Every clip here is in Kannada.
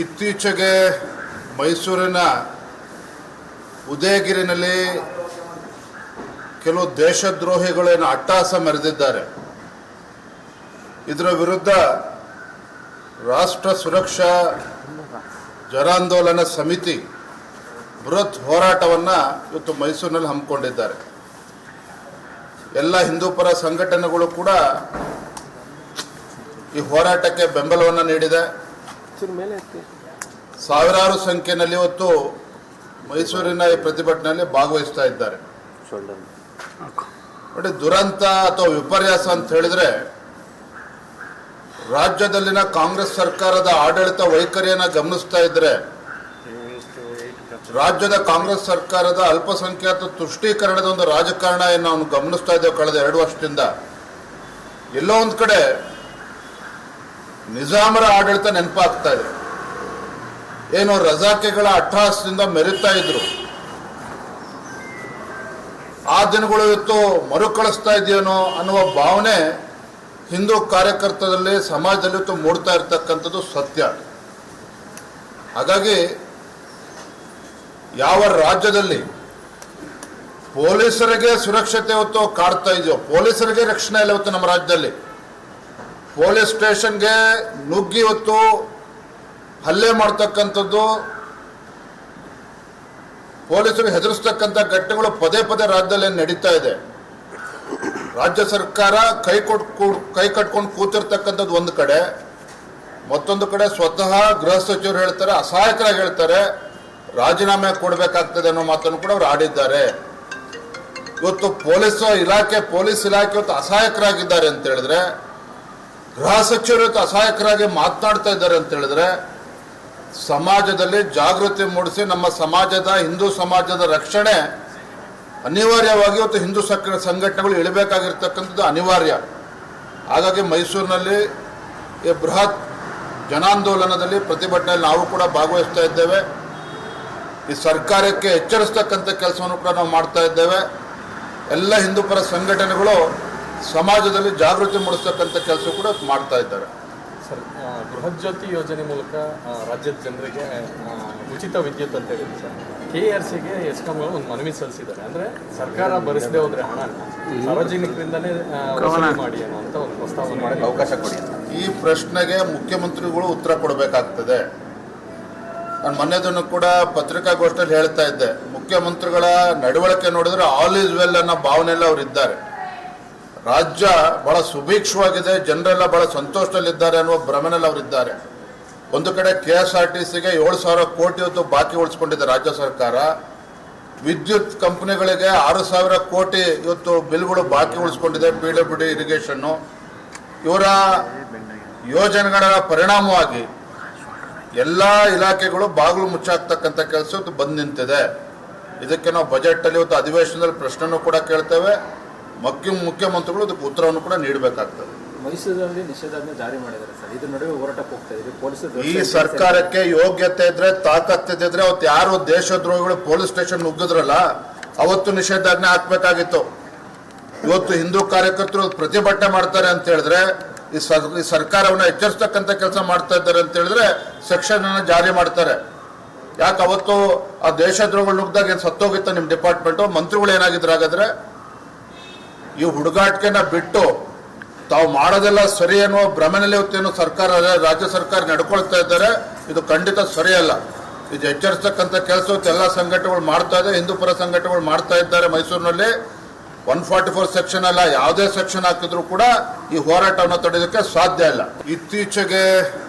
ಇತ್ತೀಚೆಗೆ ಮೈಸೂರಿನ ಉದಯಗಿರಿನಲ್ಲಿ ಕೆಲವು ದೇಶದ್ರೋಹಿಗಳೇನು ಅಟ್ಟಹಾಸ ಮೆರೆದಿದ್ದಾರೆ. ಇದರ ವಿರುದ್ಧ ರಾಷ್ಟ್ರ ಸುರಕ್ಷಾ ಜನಾಂದೋಲನ ಸಮಿತಿ ಬೃಹತ್ ಹೋರಾಟವನ್ನು ಇವತ್ತು ಮೈಸೂರಿನಲ್ಲಿ ಹಮ್ಮಿಕೊಂಡಿದ್ದಾರೆ. ಎಲ್ಲ ಹಿಂದೂಪರ ಸಂಘಟನೆಗಳು ಕೂಡ ಈ ಹೋರಾಟಕ್ಕೆ ಬೆಂಬಲವನ್ನು ನೀಡಿದೆ. ಸಾವಿರಾರು ಸಂಖ್ಯೆಯಲ್ಲಿ ಇವತ್ತು ಮೈಸೂರಿನ ಈ ಪ್ರತಿಭಟನೆಯಲ್ಲಿ ಭಾಗವಹಿಸ್ತಾ ಇದ್ದಾರೆ. ನೋಡಿ, ದುರಂತ ಅಥವಾ ವಿಪರ್ಯಾಸ ಅಂತ ಹೇಳಿದ್ರೆ ರಾಜ್ಯದಲ್ಲಿನ ಕಾಂಗ್ರೆಸ್ ಸರ್ಕಾರದ ಆಡಳಿತ ವೈಖರಿಯನ್ನು ಗಮನಿಸ್ತಾ ಇದ್ರೆ ರಾಜ್ಯದ ಕಾಂಗ್ರೆಸ್ ಸರ್ಕಾರದ ಅಲ್ಪಸಂಖ್ಯಾತ ತುಷ್ಟೀಕರಣದ ಒಂದು ರಾಜಕಾರಣ ಏನು ನಾವು ಗಮನಿಸ್ತಾ ಇದ್ದೇವೆ ಕಳೆದ 2 ವರ್ಷದಿಂದ. ಎಲ್ಲೋ ಒಂದು ಕಡೆ ನಿಜಾಮರ ಆಡಳಿತ ನೆನಪಾಗ್ತಾ ಇದೆ. ಏನು ರಜಾಕೆಗಳ ಅಟ್ಟಹಾಸದಿಂದ ಮೆರೀತಾ ಇದ್ರು, ಆ ದಿನಗಳು ಇವತ್ತು ಮರುಕಳಿಸ್ತಾ ಇದೆಯೇನೋ ಅನ್ನುವ ಭಾವನೆ ಹಿಂದೂ ಕಾರ್ಯಕರ್ತರಲ್ಲಿ ಸಮಾಜದಲ್ಲಿ ಇವತ್ತು ಮೂಡ್ತಾ ಇರ್ತಕ್ಕಂಥದ್ದು ಸತ್ಯ. ಹಾಗಾಗಿ ಯಾವ ರಾಜ್ಯದಲ್ಲಿ ಪೊಲೀಸರಿಗೆ ಸುರಕ್ಷತೆ ಇವತ್ತು ಕಾಡ್ತಾ ಇದೆಯೋ, ಪೊಲೀಸರಿಗೆ ರಕ್ಷಣೆ ಇಲ್ಲ ಇವತ್ತು ನಮ್ಮ ರಾಜ್ಯದಲ್ಲಿ. ಪೊಲೀಸ್ ಸ್ಟೇಷನ್ಗೆ ನುಗ್ಗಿ ಇವತ್ತು ಹಲ್ಲೆ ಮಾಡ್ತಕ್ಕಂಥದ್ದು, ಪೊಲೀಸರಿಗೆ ಹೆದರಿಸ್ತಕ್ಕಂಥ ಘಟನೆಗಳು ಪದೇ ಪದೇ ರಾಜ್ಯದಲ್ಲಿ ನಡೀತಾ ಇದೆ. ರಾಜ್ಯ ಸರ್ಕಾರ ಕೈ ಕಟ್ಕೊಂಡು ಕೂತಿರ್ತಕ್ಕಂಥದ್ದು ಒಂದು ಕಡೆ, ಮತ್ತೊಂದು ಕಡೆ ಸ್ವತಃ ಗೃಹ ಸಚಿವರು ಹೇಳ್ತಾರೆ, ಅಸಹಾಯಕರಾಗಿ ಹೇಳ್ತಾರೆ, ರಾಜೀನಾಮೆ ಕೊಡಬೇಕಾಗ್ತದೆ ಅನ್ನೋ ಮಾತನ್ನು ಕೂಡ ಅವರು ಆಡಿದ್ದಾರೆ. ಇವತ್ತು ಪೊಲೀಸ್ ಇಲಾಖೆ ಇವತ್ತು ಅಸಹಾಯಕರಾಗಿದ್ದಾರೆ ಅಂತ ಹೇಳಿದ್ರೆ, ಗೃಹ ಸಚಿವರು ಇವತ್ತು ಅಸಹಾಯಕರಾಗಿ ಮಾತನಾಡ್ತಾ ಇದ್ದಾರೆ ಅಂತ ಹೇಳಿದ್ರೆ, ಸಮಾಜದಲ್ಲಿ ಜಾಗೃತಿ ಮೂಡಿಸಿ ನಮ್ಮ ಸಮಾಜದ ಹಿಂದೂ ಸಮಾಜದ ರಕ್ಷಣೆ ಅನಿವಾರ್ಯವಾಗಿ ಇವತ್ತು ಹಿಂದೂ ಸಂಘಟನೆಗಳು ಇಳಬೇಕಾಗಿರ್ತಕ್ಕಂಥದ್ದು ಅನಿವಾರ್ಯ. ಹಾಗಾಗಿ ಮೈಸೂರಿನಲ್ಲಿ ಈ ಬೃಹತ್ ಜನಾಂದೋಲನದಲ್ಲಿ ಪ್ರತಿಭಟನೆಯಲ್ಲಿ ನಾವು ಕೂಡ ಭಾಗವಹಿಸ್ತಾ ಇದ್ದೇವೆ. ಈ ಸರ್ಕಾರಕ್ಕೆ ಎಚ್ಚರಿಸ್ತಕ್ಕಂಥ ಕೆಲಸವನ್ನು ಕೂಡ ನಾವು ಮಾಡ್ತಾ ಇದ್ದೇವೆ. ಎಲ್ಲ ಹಿಂದೂಪರ ಸಂಘಟನೆಗಳು ಸಮಾಜದಲ್ಲಿ ಜಾಗೃತಿ ಮೂಡಿಸ್ತಕ್ಕಂಥ ಕೆಲಸ ಕೂಡ ಮಾಡ್ತಾ ಇದ್ದಾರೆ. ಸರ್, ಬೃಹತ್ ಜ್ಯೋತಿ ಯೋಜನೆ ಮೂಲಕ ರಾಜ್ಯದ ಜನರಿಗೆ ಉಚಿತ ವಿದ್ಯುತ್ ಅಂತ ಹೇಳಿದ್ರು ಸರ್. KRCಗೆ ಎಸ್ಕಾಂಗಳು ಒಂದು ಮನವಿ ಸಲ್ಲಿಸಿದ್ದಾರೆ. ಅಂದರೆ ಸರ್ಕಾರ ಭರಿಸದೆ ಹೋದರೆ ಹಣ ಸಾರ್ವಜನಿಕರಿಂದಲೇ ವಸೂಲಿ ಮಾಡಿ ಅನ್ನೋ ಅಂತ ಒಂದು ಪ್ರಸ್ತಾವನೆ ಮಾಡೋಕ್ಕೆ ಅವಕಾಶ ಕೊಡಿ. ಈ ಪ್ರಶ್ನೆಗೆ ಮುಖ್ಯಮಂತ್ರಿಗಳು ಉತ್ತರ ಕೊಡಬೇಕಾಗ್ತದೆ. ನಾನು ಮೊನ್ನೆದನ್ನು ಕೂಡ ಪತ್ರಿಕಾಗೋಷ್ಠಿಯಲ್ಲಿ ಹೇಳ್ತಾ ಇದ್ದೆ, ಮುಖ್ಯಮಂತ್ರಿಗಳ ನಡವಳಿಕೆ ನೋಡಿದ್ರೆ ಆಲ್ ಈಸ್ ವೆಲ್ ಅನ್ನೋ ಭಾವನೆಯಲ್ಲಿ ಅವರು ಇದ್ದಾರೆ. ರಾಜ್ಯ ಬಹಳ ಸುಭೀಕ್ಷವಾಗಿದೆ, ಜನರೆಲ್ಲ ಬಹಳ ಸಂತೋಷದಲ್ಲಿದ್ದಾರೆ ಅನ್ನುವ ಭ್ರಮೆನಲ್ಲಿ ಅವರಿದ್ದಾರೆ. ಒಂದು ಕಡೆ KSRTCಗೆ 7,000 ಕೋಟಿ ಇವತ್ತು ಬಾಕಿ ಉಳಿಸ್ಕೊಂಡಿದೆ ರಾಜ್ಯ ಸರ್ಕಾರ. ವಿದ್ಯುತ್ ಕಂಪನಿಗಳಿಗೆ 6,000 ಕೋಟಿ ಇವತ್ತು ಬಿಲ್ಗಳು ಬಾಕಿ ಉಳಿಸ್ಕೊಂಡಿದೆ, PWD ಇರಿಗೇಷನ್ನು. ಇವರ ಯೋಜನೆಗಳ ಪರಿಣಾಮವಾಗಿ ಎಲ್ಲ ಇಲಾಖೆಗಳು ಬಾಗಿಲು ಮುಚ್ಚಾಕ್ತಕ್ಕಂಥ ಕೆಲಸ ಇವತ್ತು ಬಂದು ನಿಂತಿದೆ. ಇದಕ್ಕೆ ನಾವು ಬಜೆಟಲ್ಲಿ ಇವತ್ತು ಅಧಿವೇಶನದಲ್ಲಿ ಪ್ರಶ್ನೆನೂ ಕೂಡ ಕೇಳ್ತೇವೆ. ಮುಖ್ಯಮಂತ್ರಿಗಳು ಇದಕ್ಕೆ ಉತ್ತರವನ್ನು ಕೂಡ ನೀಡಬೇಕಾಗ್ತದೆ. ಮೈಸೂರಿನಲ್ಲಿ ನಿಷೇಧಾಜ್ಞೆ ಜಾರಿ ಮಾಡಿದ್ದಾರೆ ಸರ್. ಇದ್ರ ನಡುವೆ ಹೋರಾಟಕ್ಕೆ ಹೋಗ್ತಾ ಇದ್ದೀವಿ. ಪೊಲೀಸರು ಈ ಸರ್ಕಾರಕ್ಕೆ ಯೋಗ್ಯತೆ ಇದ್ರೆ, ತಾಕತ್ತಿದ್ರೆ ಅವತ್ತು ಯಾರು ದೇಶದ್ರೋಹಿಗಳು ಪೊಲೀಸ್ ಸ್ಟೇಷನ್ ನುಗ್ಗಿದ್ರಲ್ಲ ಅವತ್ತು ನಿಷೇಧಾಜ್ಞೆ ಹಾಕ್ಬೇಕಾಗಿತ್ತು. ಇವತ್ತು ಹಿಂದೂ ಕಾರ್ಯಕರ್ತರು ಪ್ರತಿಭಟನೆ ಮಾಡ್ತಾರೆ ಅಂತ ಹೇಳಿದ್ರೆ, ಈ ಸರ್ಕಾರವನ್ನು ಎಚ್ಚರಿಸ್ತಕ್ಕಂಥ ಕೆಲಸ ಮಾಡ್ತಾ ಇದ್ದಾರೆ ಅಂತ ಹೇಳಿದ್ರೆ ಸೆಕ್ಷನ್ ಅನ್ನು ಜಾರಿ ಮಾಡ್ತಾರೆ. ಯಾಕೆ ಅವತ್ತು ಆ ದೇಶದ್ರೋಹಿಗಳು ನುಗ್ಗಿದಾಗ ಏನು ಸತ್ತೋಗಿತ್ತು ನಿಮ್ಮ ಡಿಪಾರ್ಟ್ಮೆಂಟು? ಮಂತ್ರಿಗಳು ಏನಾಗಿದ್ರು? ಹಾಗಾದ್ರೆ ಈ ಹುಡುಗಾಟಿಕೆನ ಬಿಟ್ಟು ತಾವು ಮಾಡೋದೆಲ್ಲ ಸರಿ ಅನ್ನುವ ಭ್ರಮೆನಲ್ಲಿ ಇವತ್ತೇನು ಸರ್ಕಾರ, ರಾಜ್ಯ ಸರ್ಕಾರ ನಡ್ಕೊಳ್ತಾ ಇದ್ದಾರೆ. ಇದು ಖಂಡಿತ ಸರಿಯಲ್ಲ. ಇದು ಎಚ್ಚರಿಸ್ತಕ್ಕಂಥ ಕೆಲಸ ಎಲ್ಲ ಸಂಘಟನೆಗಳು ಮಾಡ್ತಾ ಇದೆ, ಹಿಂದೂಪರ ಸಂಘಟನೆಗಳು ಮಾಡ್ತಾ ಇದ್ದಾರೆ. ಮೈಸೂರಿನಲ್ಲಿ 144 ಸೆಕ್ಷನ್ ಅಲ್ಲ, ಯಾವುದೇ ಸೆಕ್ಷನ್ ಹಾಕಿದ್ರು ಕೂಡ ಈ ಹೋರಾಟವನ್ನು ತಡೆಯೋದಕ್ಕೆ ಸಾಧ್ಯ ಇಲ್ಲ. ಇತ್ತೀಚೆಗೆ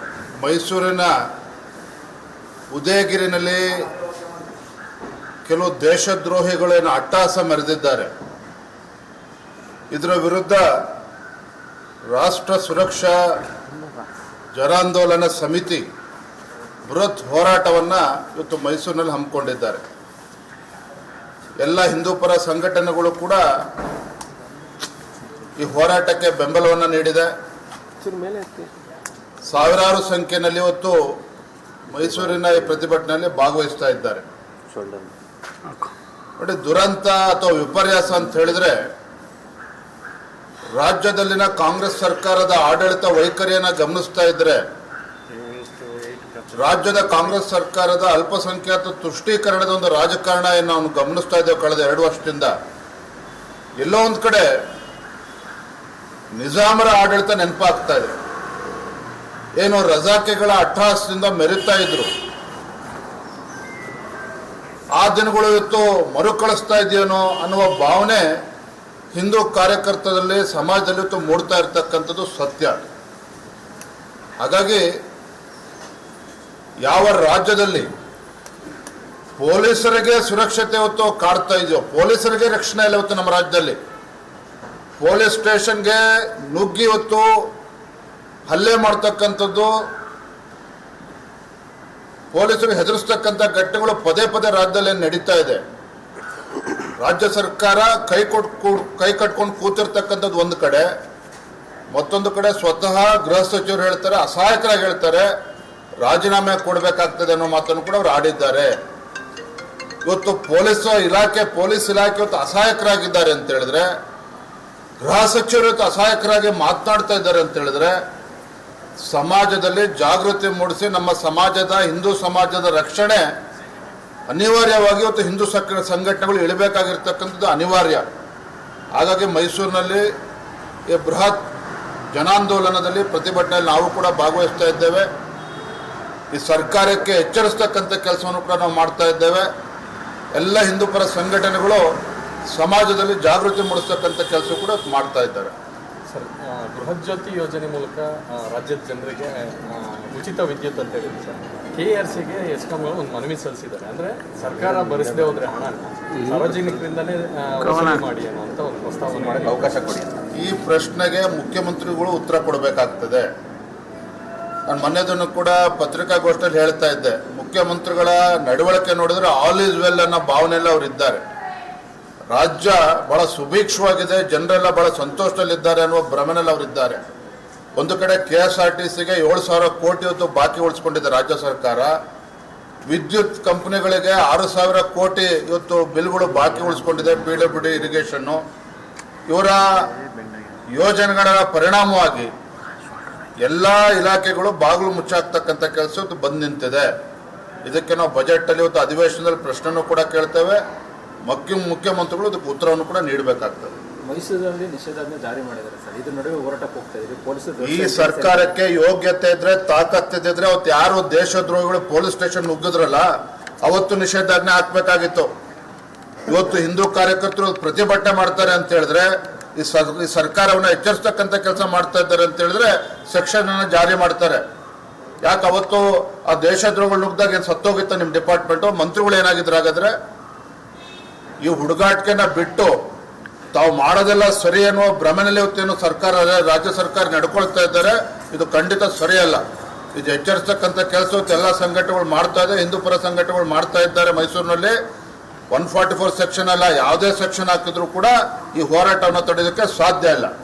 ಮೈಸೂರಿನ ಉದಯಗಿರಿನಲ್ಲಿ ಕೆಲವು ದೇಶದ್ರೋಹಿಗಳೇನು ಅಟ್ಟಹಾಸ ಮೆರೆದಿದ್ದಾರೆ. ಇದರ ವಿರುದ್ಧ ರಾಷ್ಟ್ರ ಸುರಕ್ಷಾ ಜನಾಂದೋಲನ ಸಮಿತಿ ಬೃಹತ್ ಹೋರಾಟವನ್ನು ಇವತ್ತು ಮೈಸೂರಿನಲ್ಲಿ ಹಮ್ಮಿಕೊಂಡಿದ್ದಾರೆ. ಎಲ್ಲ ಹಿಂದೂಪರ ಸಂಘಟನೆಗಳು ಕೂಡ ಈ ಹೋರಾಟಕ್ಕೆ ಬೆಂಬಲವನ್ನು ನೀಡಿದೆ. ಸಾವಿರಾರು ಸಂಖ್ಯೆಯಲ್ಲಿ ಇವತ್ತು ಮೈಸೂರಿನ ಈ ಪ್ರತಿಭಟನೆಯಲ್ಲಿ ಭಾಗವಹಿಸ್ತಾ ಇದ್ದಾರೆ. ನೋಡಿ, ದುರಂತ ಅಥವಾ ವಿಪರ್ಯಾಸ ಅಂತ ಹೇಳಿದ್ರೆ ರಾಜ್ಯದಲ್ಲಿನ ಕಾಂಗ್ರೆಸ್ ಸರ್ಕಾರದ ಆಡಳಿತ ವೈಖರಿಯನ್ನು ಗಮನಿಸ್ತಾ ಇದ್ರೆ ರಾಜ್ಯದ ಕಾಂಗ್ರೆಸ್ ಸರ್ಕಾರದ ಅಲ್ಪಸಂಖ್ಯಾತ ತುಷ್ಟೀಕರಣದ ಒಂದು ರಾಜಕಾರಣ ಏನು ನಾವು ಗಮನಿಸ್ತಾ ಇದ್ದೇವೆ ಕಳೆದ 2 ವರ್ಷದಿಂದ. ಎಲ್ಲೋ ಒಂದು ಕಡೆ ನಿಜಾಮರ ಆಡಳಿತ ನೆನಪಾಗ್ತಾ ಇದೆ. ಏನು ರಜಾಕೆಗಳ ಅಟ್ಟಹಾಸದಿಂದ ಮೆರೀತಾ ಇದ್ರು, ಆ ದಿನಗಳು ಇವತ್ತು ಮರುಕಳಿಸ್ತಾ ಇದೆಯೇನೋ ಅನ್ನುವ ಭಾವನೆ ಹಿಂದೂ ಕಾರ್ಯಕರ್ತರಲ್ಲಿ, ಸಮಾಜದಲ್ಲಿ ಇವತ್ತು ಮೂಡ್ತಾ ಇರ್ತಕ್ಕಂಥದ್ದು ಸತ್ಯ. ಹಾಗಾಗಿ ಯಾವ ರಾಜ್ಯದಲ್ಲಿ ಪೊಲೀಸರಿಗೆ ಸುರಕ್ಷತೆ ಇವತ್ತು ಕಾಡ್ತಾ ಇದೆಯೋ, ಪೊಲೀಸರಿಗೆ ರಕ್ಷಣೆ ಇಲ್ಲ ಇವತ್ತು ನಮ್ಮ ರಾಜ್ಯದಲ್ಲಿ. ಪೊಲೀಸ್ ಸ್ಟೇಷನ್ಗೆ ನುಗ್ಗಿ ಇವತ್ತು ಹಲ್ಲೆ ಮಾಡ್ತಕ್ಕಂಥದ್ದು, ಪೊಲೀಸರಿಗೆ ಹೆದರಿಸ್ತಕ್ಕಂಥ ಘಟನೆಗಳು ಪದೇ ಪದೇ ರಾಜ್ಯದಲ್ಲಿ ನಡೀತಾ ಇದೆ. ರಾಜ್ಯ ಸರ್ಕಾರ ಕೈ ಕಟ್ಕೊಂಡು ಕೂತಿರ್ತಕ್ಕಂಥದ್ದು ಒಂದು ಕಡೆ, ಮತ್ತೊಂದು ಕಡೆ ಸ್ವತಃ ಗೃಹ ಸಚಿವರು ಹೇಳ್ತಾರೆ, ಅಸಹಾಯಕರಾಗಿ ಹೇಳ್ತಾರೆ, ರಾಜೀನಾಮೆ ಕೊಡಬೇಕಾಗ್ತದೆ ಅನ್ನೋ ಮಾತನ್ನು ಕೂಡ ಅವರು ಆಡಿದ್ದಾರೆ. ಇವತ್ತು ಪೊಲೀಸ್ ಇಲಾಖೆ ಇವತ್ತು ಅಸಹಾಯಕರಾಗಿದ್ದಾರೆ ಅಂತ ಹೇಳಿದ್ರೆ, ಗೃಹ ಸಚಿವರು ಇವತ್ತು ಅಸಹಾಯಕರಾಗಿ ಮಾತನಾಡ್ತಾ ಇದ್ದಾರೆ ಅಂತ ಹೇಳಿದ್ರೆ, ಸಮಾಜದಲ್ಲಿ ಜಾಗೃತಿ ಮೂಡಿಸಿ ನಮ್ಮ ಸಮಾಜದ, ಹಿಂದೂ ಸಮಾಜದ ರಕ್ಷಣೆ ಅನಿವಾರ್ಯವಾಗಿ ಇವತ್ತು ಹಿಂದೂ ಸಂಘಟನೆಗಳು ಇಳಬೇಕಾಗಿರ್ತಕ್ಕಂಥದ್ದು ಅನಿವಾರ್ಯ. ಹಾಗಾಗಿ ಮೈಸೂರಿನಲ್ಲಿ ಈ ಬೃಹತ್ ಜನಾಂದೋಲನದಲ್ಲಿ, ಪ್ರತಿಭಟನೆಯಲ್ಲಿ ನಾವು ಕೂಡ ಭಾಗವಹಿಸ್ತಾ ಇದ್ದೇವೆ. ಈ ಸರ್ಕಾರಕ್ಕೆ ಎಚ್ಚರಿಸ್ತಕ್ಕಂಥ ಕೆಲಸವನ್ನು ಕೂಡ ನಾವು ಮಾಡ್ತಾ ಇದ್ದೇವೆ. ಎಲ್ಲ ಹಿಂದೂಪರ ಸಂಘಟನೆಗಳು ಸಮಾಜದಲ್ಲಿ ಜಾಗೃತಿ ಮೂಡಿಸ್ತಕ್ಕಂಥ ಕೆಲಸ ಕೂಡ ಮಾಡ್ತಾ ಇದ್ದಾರೆ. ಸರ್, ಬೃಹತ್ ಜ್ಯೋತಿ ಯೋಜನೆ ಮೂಲಕ ರಾಜ್ಯದ ಜನರಿಗೆ ಉಚಿತ ವಿದ್ಯುತ್ ಅಂತ ಹೇಳಿದ್ರು ಸರ್. KRCಗೆ ಎಸ್ಕಾಂಗಳು ಒಂದು ಮನವಿ ಸಲ್ಲಿಸಿದ್ದಾರೆ. ಅಂದರೆ ಸರ್ಕಾರ ಭರಿಸದೆ ಹೋದರೆ ಹಣ ಸಾರ್ವಜನಿಕರಿಂದಲೇ ವಸೂಲಿ ಮಾಡಿ ಅನ್ನೋ ಅಂತ ಒಂದು ಪ್ರಸ್ತಾವನೆ ಮಾಡಿ ಅವಕಾಶ ಕೊಡಿ. ಈ ಪ್ರಶ್ನೆಗೆ ಮುಖ್ಯಮಂತ್ರಿಗಳು ಉತ್ತರ ಕೊಡಬೇಕಾಗ್ತದೆ. ನಾನು ಮೊನ್ನೆ ದಿನ ಕೂಡ ಪತ್ರಿಕಾಗೋಷ್ಠಿಯಲ್ಲಿ ಹೇಳ್ತಾ ಇದ್ದೆ, ಮುಖ್ಯಮಂತ್ರಿಗಳ ನಡವಳಿಕೆ ನೋಡಿದ್ರೆ ಆಲ್ ಈಸ್ ವೆಲ್ ಅನ್ನೋ ಭಾವನೆಲ್ಲ ಅವರು ಇದ್ದಾರೆ. ರಾಜ್ಯ ಬಹಳ ಸುಭೀಕ್ಷವಾಗಿದೆ, ಜನರೆಲ್ಲ ಬಹಳ ಸಂತೋಷದಲ್ಲಿದ್ದಾರೆ ಅನ್ನುವ ಭ್ರಮೆನಲ್ಲಿ ಅವರಿದ್ದಾರೆ. ಒಂದು ಕಡೆ KSRTCಗೆ 7,000 ಕೋಟಿ ಇವತ್ತು ಬಾಕಿ ಉಳಿಸ್ಕೊಂಡಿದೆ ರಾಜ್ಯ ಸರ್ಕಾರ. ವಿದ್ಯುತ್ ಕಂಪನಿಗಳಿಗೆ 6,000 ಕೋಟಿ ಇವತ್ತು ಬಿಲ್ಗಳು ಬಾಕಿ ಉಳಿಸ್ಕೊಂಡಿದೆ, PWD ಇರಿಗೇಷನ್ನು. ಇವರ ಯೋಜನೆಗಳ ಪರಿಣಾಮವಾಗಿ ಎಲ್ಲ ಇಲಾಖೆಗಳು ಬಾಗಿಲು ಮುಚ್ಚಾಕ್ತಕ್ಕಂಥ ಕೆಲಸ ಇವತ್ತು ಬಂದು ನಿಂತಿದೆ. ಇದಕ್ಕೆ ನಾವು ಬಜೆಟಲ್ಲಿ ಇವತ್ತು ಅಧಿವೇಶನದಲ್ಲಿ ಪ್ರಶ್ನೆನೂ ಕೂಡ ಕೇಳ್ತೇವೆ. ಮುಖ್ಯಮಂತ್ರಿಗಳು ಇದಕ್ಕೆ ಉತ್ತರವನ್ನು ಕೂಡ ನೀಡಬೇಕಾಗ್ತದೆ. ಮೈಸೂರಿನಲ್ಲಿ ನಿಷೇಧಾಜ್ಞೆ ಜಾರಿ ಮಾಡಿದ್ದಾರೆ ಸರ್. ಇದ್ರ ನಡುವೆ ಹೋರಾಟಕ್ಕೆ ಹೋಗ್ತಾ ಇದ್ದೀವಿ. ಪೊಲೀಸರು ಈ ಸರ್ಕಾರಕ್ಕೆ ಯೋಗ್ಯತೆ ಇದ್ರೆ, ತಾಕತ್ತಿದ್ರೆ ಅವತ್ತು ಯಾರು ದೇಶದ್ರೋಹಿಗಳು ಪೊಲೀಸ್ ಸ್ಟೇಷನ್ ನುಗ್ಗಿದ್ರಲ್ಲ, ಅವತ್ತು ನಿಷೇಧಾಜ್ಞೆ ಹಾಕ್ಬೇಕಾಗಿತ್ತು. ಇವತ್ತು ಹಿಂದೂ ಕಾರ್ಯಕರ್ತರು ಪ್ರತಿಭಟನೆ ಮಾಡ್ತಾರೆ ಅಂತ ಹೇಳಿದ್ರೆ, ಈ ಸರ್ಕಾರವನ್ನು ಎಚ್ಚರಿಸ್ತಕ್ಕಂಥ ಕೆಲಸ ಮಾಡ್ತಾ ಇದ್ದಾರೆ ಅಂತ ಹೇಳಿದ್ರೆ ಸೆಕ್ಷನ್ ಅನ್ನು ಜಾರಿ ಮಾಡ್ತಾರೆ. ಯಾಕೆ ಅವತ್ತು ಆ ದೇಶದ್ರೋಹಿಗಳು ನುಗ್ಗಿದಾಗ ಏನು ಸತ್ತೋಗಿತ್ತ ನಿಮ್ಮ ಡಿಪಾರ್ಟ್ಮೆಂಟು? ಮಂತ್ರಿಗಳು ಏನಾಗಿದ್ರು? ಹಾಗಾದ್ರೆ ಈ ಹುಡುಗಾಟಿಕೆನ ಬಿಟ್ಟು ತಾವು ಮಾಡೋದೆಲ್ಲ ಸರಿ ಅನ್ನುವ ಭ್ರಮೆನಲ್ಲಿ ಇವತ್ತೇನು ಸರ್ಕಾರ, ರಾಜ್ಯ ಸರ್ಕಾರ ನಡ್ಕೊಳ್ತಾ ಇದ್ದಾರೆ. ಇದು ಖಂಡಿತ ಸರಿಯಲ್ಲ. ಇದು ಎಚ್ಚರಿಸ್ತಕ್ಕಂಥ ಕೆಲಸ ಎಲ್ಲ ಸಂಘಟನೆಗಳು ಮಾಡ್ತಾ ಇದೆ, ಹಿಂದೂಪರ ಸಂಘಟನೆಗಳು ಮಾಡ್ತಾ ಇದ್ದಾರೆ. ಮೈಸೂರಿನಲ್ಲಿ 144 ಸೆಕ್ಷನ್ ಅಲ್ಲ, ಯಾವುದೇ ಸೆಕ್ಷನ್ ಹಾಕಿದ್ರು ಕೂಡ ಈ ಹೋರಾಟವನ್ನು ತಡೆಯೋದಕ್ಕೆ ಸಾಧ್ಯ ಇಲ್ಲ.